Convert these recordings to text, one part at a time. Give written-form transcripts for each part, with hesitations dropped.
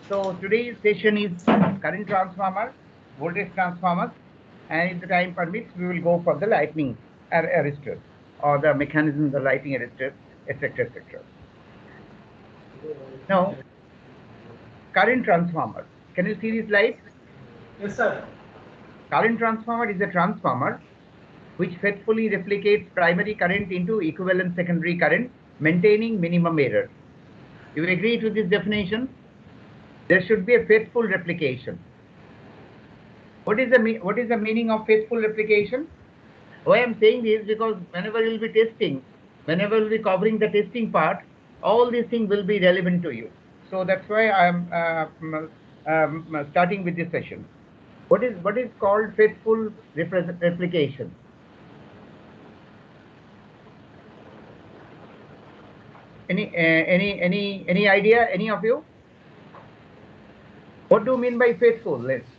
So today's session is current transformer, voltage transformers, and if the time permits, we will go for the lightning arresters or the mechanism, the lighting arresters, etc., etc. Now, current transformer. Can you see this light? Yes, sir. Current transformer is a transformer which faithfully replicates primary current into equivalent secondary current, maintaining minimum error. You agree to this definition? There should be a faithful replication. What is the meaning of faithful replication? Why I'm saying this because whenever you'll be testing, whenever we'll be covering the testing part, all these things will be relevant to you. So that's why I'm starting with this session. What is called faithful replication? Any idea? Any of you? What do you mean by faithful? Let's.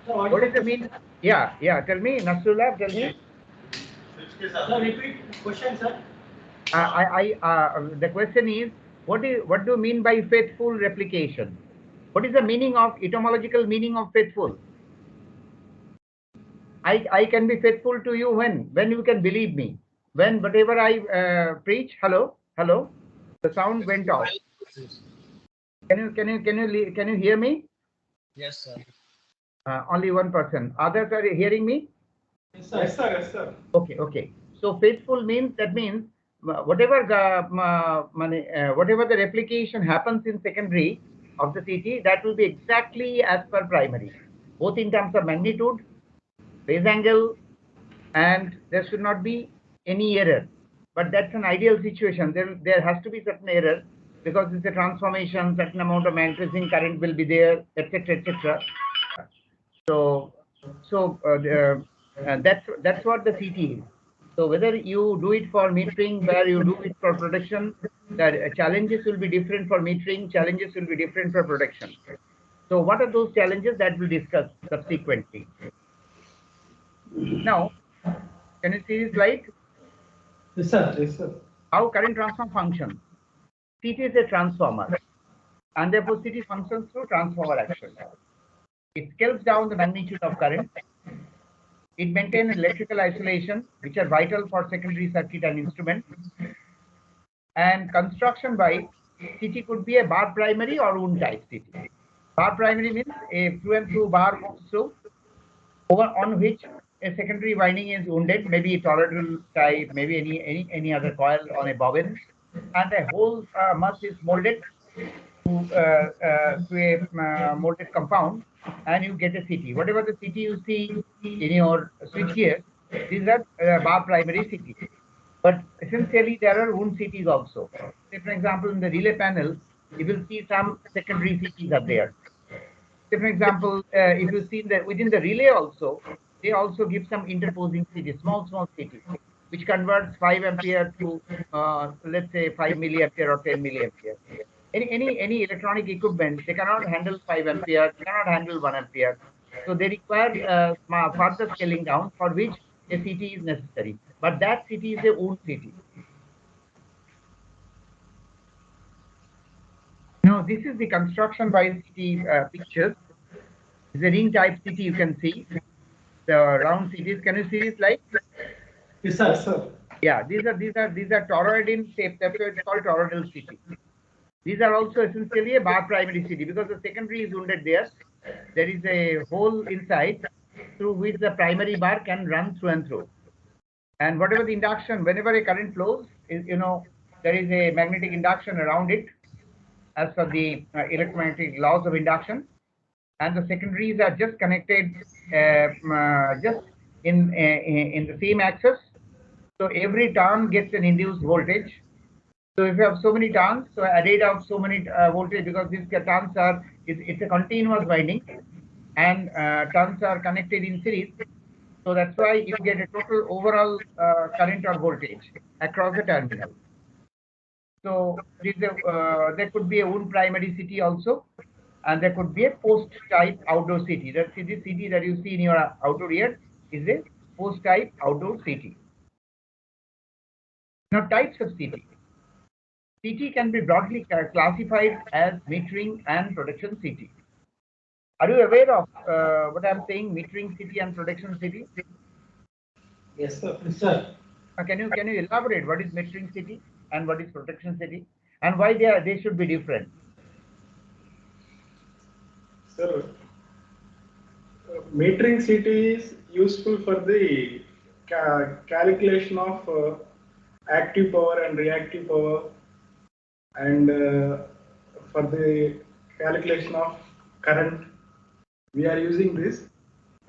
What is the mean? Yeah. Tell me, Nasrullah. Tell me. Sir, repeat question, sir. The question is, what do you mean by faithful replication? What is the meaning of etymological meaning of faithful? I can be faithful to you when you can believe me. When whatever I preach. Hello. The sound went off. Can you hear me? Yes, sir. Only one person. Others are hearing me? Yes, sir. Yes, sir. Yes, sir. Okay. So faithful means whatever the replication happens in secondary of the CT, that will be exactly as per primary, both in terms of magnitude, phase angle, and there should not be any error. But that's an ideal situation. There has to be certain error because it's a transformation, certain amount of magnetizing current will be there, etc., etc. So that's what the CT is. So whether you do it for metering, where you do it for production, the challenges will be different for metering, challenges will be different for production. So what are those challenges that we'll discuss subsequently? Now, can you see this slide? Yes, sir. Yes, sir. How current transformer functions? CT is a transformer, and therefore CT functions through transformer action. It scales down the magnitude of current. It maintains electrical isolation, which are vital for secondary circuit and instrument. And construction by CT could be a bar primary or wound type CT. Bar primary means a through and through bar moves through, on which a secondary winding is wounded, maybe a toroidal type, maybe any other coil on a bobbin, and a whole mass is molded to a molded compound, and you get a CT. Whatever the CT you see in your switchgear, these are bar primary CT. But essentially, there are wound CTs also. Say, for example, in the relay panel, you will see some secondary CTs are there. Say, for example, if you see that within the relay also, they also give some interposing CT, small CT, which converts 5 ampere to let's say 5 milliampere or 10 milliampere. Any electronic equipment, they cannot handle 5 ampere, they cannot handle 1 ampere. So they require further scaling down, for which a CT is necessary. But that CT is a wound CT. Now this is the construction by CT pictures. It's a ring type CT you can see. The round CTs. Can you see this light? Yes, sir. Yes, sir. Yeah, these are toroid in shape. That's why it's called toroidal CT. These are also essentially a bar primary CT because the secondary is wounded there. There is a hole inside through which the primary bar can run through and through. And whatever the induction, whenever a current flows, there is a magnetic induction around it, as per the electromagnetic laws of induction. And the secondaries are just connected just in the same axis. So every turn gets an induced voltage. So if you have so many turns, so a rate of so many voltage, because these turns it's a continuous winding, and turns are connected in series. So that's why you get a total overall current or voltage across the terminal. So there could be a wound primary CT also, and there could be a post type outdoor CT. That CT that you see in your outdoor ear is a post type outdoor CT. Now types of CT. CT can be broadly classified as metering and production CT. Are you aware of what I'm saying, metering CT and production CT? Yes, sir. Yes, sir. Can you elaborate what is metering CT and what is production CT and why they should be different? Sir, metering CT is useful for the calculation of active power and reactive power, and for the calculation of current. We are using this,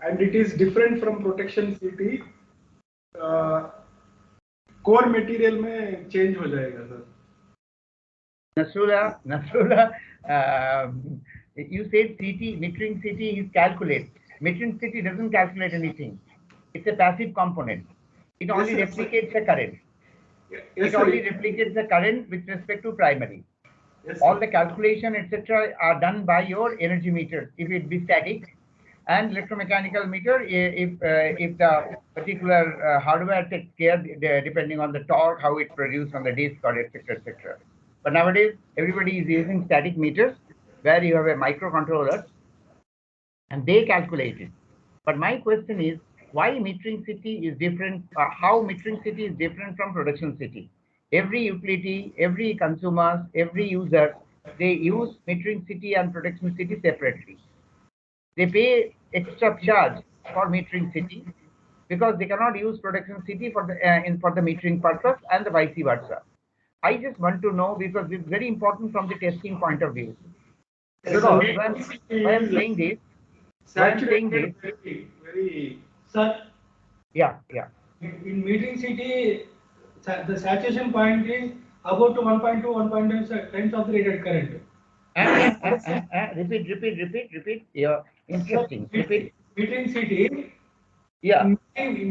and it is different from protection CT. Core material में change हो जाएगा sir. Nasrullah, you said CT, metering CT is calculate. Metering CT doesn't calculate anything. It's a passive component. It only Yes, replicates the current. Yes, It only replicates the current with respect to primary. Yes, All the calculation, etc., are done by your energy meter, if it be static, and electromechanical meter, if the particular hardware takes care, depending on the torque, how it produced on the disk, or etc., etc. But nowadays, everybody is using static meters, where you have a microcontroller, and they calculate it. But my question is, why metering CT is different? How metering CT is different from production CT? Every utility, every consumer, every user, they use metering CT and production CT separately. They pay extra charge for metering CT because they cannot use production CT for the metering purpose, and the vice versa. I just want to know, because it's very important from the testing point of view. Because why I'm saying this, saturated very. Sir, yeah. in metering CT, the saturation point is about to 1.2, 1.9 times of the rated current. Repeat. Yeah, interesting. Repeat. Metering CT. Yeah. In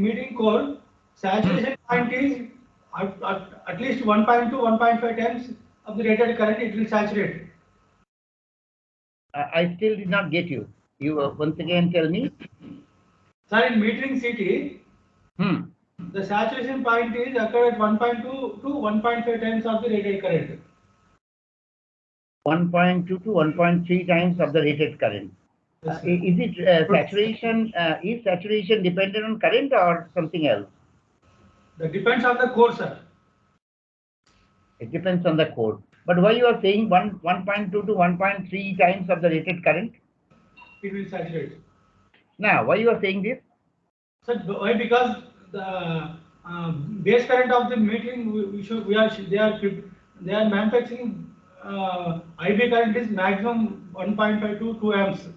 metering code, saturation point is at least 1.2, 1.5 times of the rated current. It will saturate. I still did not get you. You once again tell me. Sir, in metering CT, the saturation point is occurred at 1.2 to 1.5 times of the rated current. 1.2 to 1.3 times of the rated current. Yes, Is it saturation? Is saturation dependent on current or something else? That depends on the core, sir. It depends on the code. But why you are saying 1.2 to 1.3 times of the rated current? It will saturate. Now, why you are saying this? Sir, why? Because the base current of the metering, they are manufacturing IB current is maximum 1.5 to 2 amps.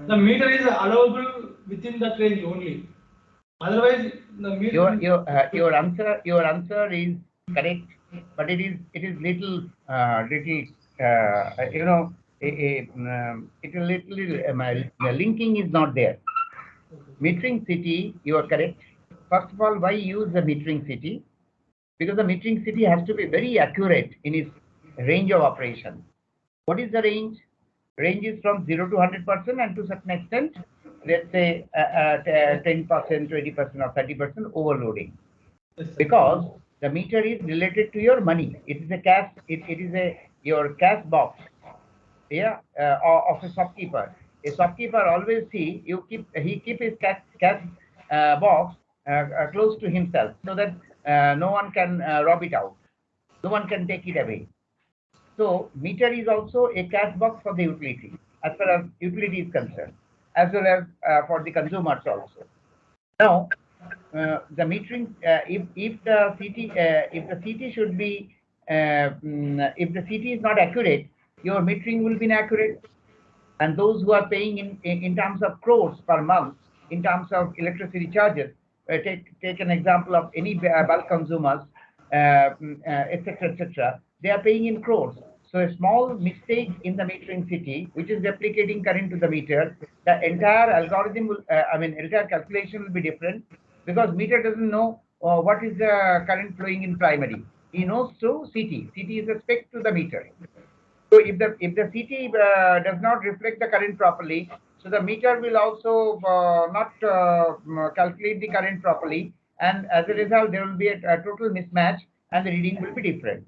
The meter is allowable within that range only. Otherwise, the meter. Your answer is correct, but it is little the linking is not there. Metering CT, you are correct. First of all, why use the metering CT? Because the metering CT has to be very accurate in its range of operation. What is the range? Range is from 0 to 100%, and to certain extent, let's say 10%, 20%, or 30% overloading. Because the meter is related to your money. It is a cash. It is your cash box. Yeah, of a shopkeeper. A shopkeeper always he keep his cash box close to himself, so that no one can rob it out. No one can take it away. So meter is also a cash box for the utility, as far as utility is concerned, as well as for the consumers also. Now, the metering, if the CT should be, if the CT is not accurate, your metering will be inaccurate. And those who are paying in terms of crores per month, in terms of electricity charges, take an example of any bulk consumers, etc. They are paying in crores. So a small mistake in the metering CT, which is replicating current to the meter, the entire algorithm will, entire calculation will be different, because meter doesn't know what is the current flowing in primary. He knows through CT. CT is a spec to the meter. So if the CT does not reflect the current properly, so the meter will also not calculate the current properly, and as a result, there will be a total mismatch and the reading will be different.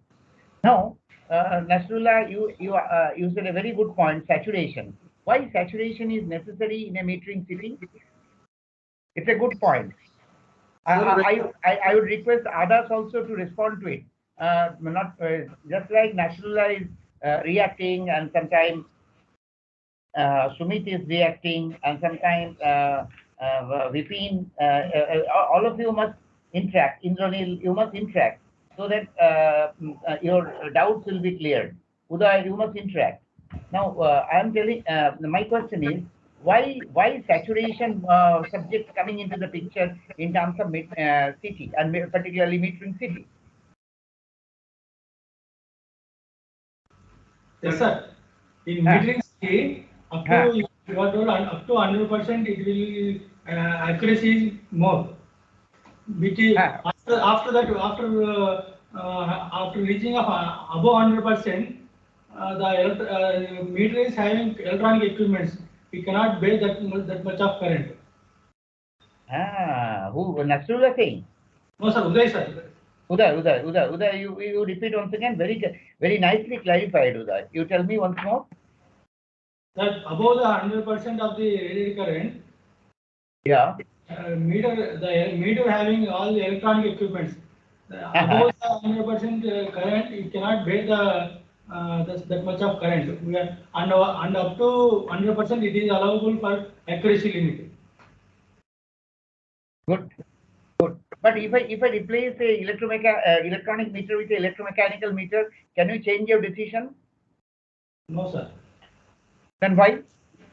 Now, Nasrullah, you said a very good point, saturation. Why saturation is necessary in a metering city? It's a good point. I would request others also to respond to it. Not just like Nasrullah is reacting, and sometimes Sumit is reacting, and sometimes Vipin. All of you must interact. Indranil, you must interact so that your doubts will be cleared. Uday, you must interact. Now, I am telling. My question is, why saturation subject coming into the picture in terms of city, and particularly metering city? Yes, sir. In metering city, up to you are told up to 100%, it will accuracy is more. After that, after reaching of above 100%, the meter is having electronic equipments. We cannot bear that much of current. Who Nasrullah saying? No, sir. Uday, sir. Uday, you repeat once again. Very nicely clarified, Uday. You tell me once more. That above the 100% of the rated current. Yeah. The meter having all the electronic equipments. Above the 100% current, it cannot bear that much of current. We are and up to 100%, it is allowable for accuracy limit. Good. But if I replace a electronic meter with an electromechanical meter, can you change your decision? No, sir. Then why?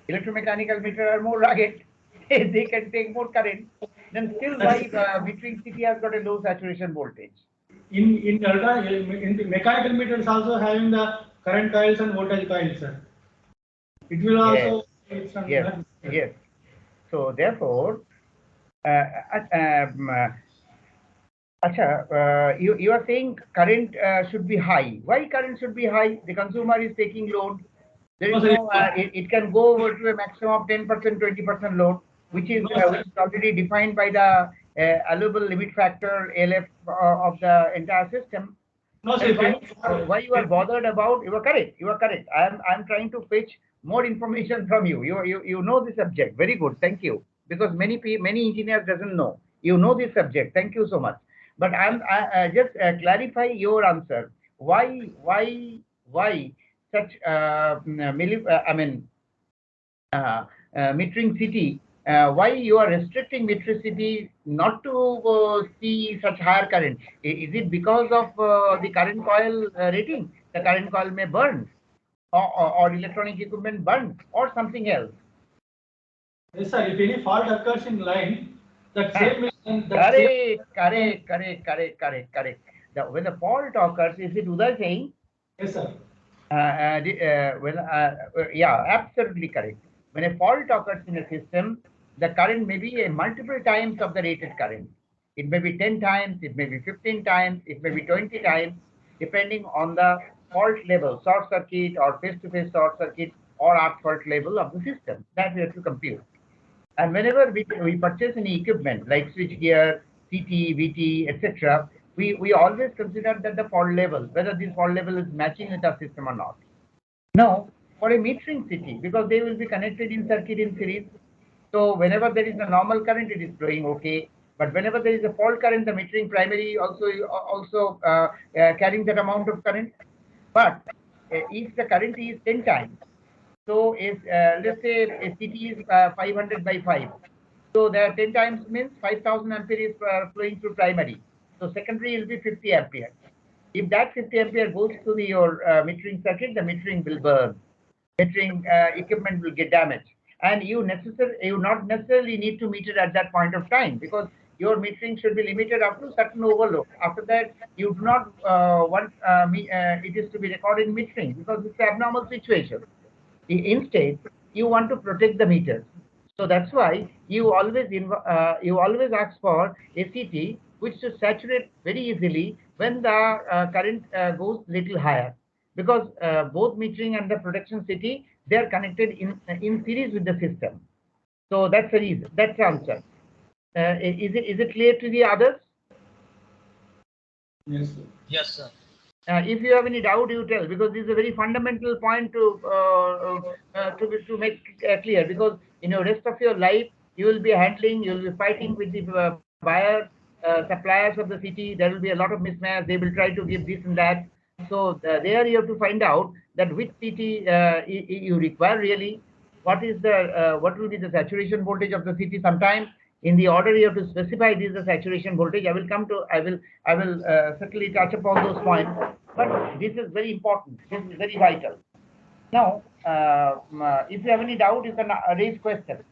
Electromechanical meter are more rugged. They can take more current. Then still why metering city has got a low saturation voltage? In the mechanical meters also having the current coils and voltage coils, sir. It will also. Yes. So therefore, you are saying current should be high. Why current should be high? The consumer is taking load. There is no. It can go over to a maximum of 10%, 20% load, which is already defined by the allowable limit factor (ALF) of the entire system. No, sir. Why you are bothered about? You are correct. I am trying to fetch more information from you. You know the subject. Very good. Thank you. Because many engineers doesn't know. You know this subject. Thank you so much. But I just clarify your answer. Why such metering city? Why you are restricting metricity not to see such higher current? Is it because of the current coil rating? The current coil may burn, or electronic equipment burn, or something else. Yes, sir. If any fault occurs in line, that same. Correct. When the fault occurs, is it Uday saying? Yes, sir. Yeah, absolutely correct. When a fault occurs in a system, the current may be a multiple times of the rated current. It may be 10 times, it may be 15 times, it may be 20 times, depending on the fault level, short circuit or face-to-face short circuit or arc fault level of the system. That we have to compute. And whenever we purchase any equipment like switchgear, CT, VT, etc., we always consider that the fault level, whether this fault level is matching with our system or not. Now, for a metering city, because they will be connected in circuit in series, so whenever there is a normal current, it is flowing okay. But whenever there is a fault current, the metering primary also carrying that amount of current. But if the current is 10 times, so if let's say a CT is 500 by 5, so there 10 times means 5000 ampere is flowing through primary. So secondary will be 50 ampere. If that 50 ampere goes to your metering circuit, the metering will burn. Metering equipment will get damaged, and you not necessarily need to meter at that point of time, because your metering should be limited up to certain overload. After that, you do not want it is to be recorded in metering, because it's an abnormal situation. Instead, you want to protect the meters. So that's why you always ask for a CT which to saturate very easily when the current goes little higher, because both metering and the protection CT, they are connected in series with the system. So that's the reason. That's the answer. Is it clear to the others? Yes, sir. Yes, sir. If you have any doubt, you tell, because this is a very fundamental point to make clear. Because in your rest of your life, you will be handling, you will be fighting with the buyers, suppliers of the city. There will be a lot of mismatch. They will try to give this and that. So there you have to find out that which city you require really. What is the what will be the saturation voltage of the city? Sometime in the order you have to specify this is the saturation voltage. I will certainly touch upon those points. But this is very important. This is very vital. Now, if you have any doubt, you can raise questions.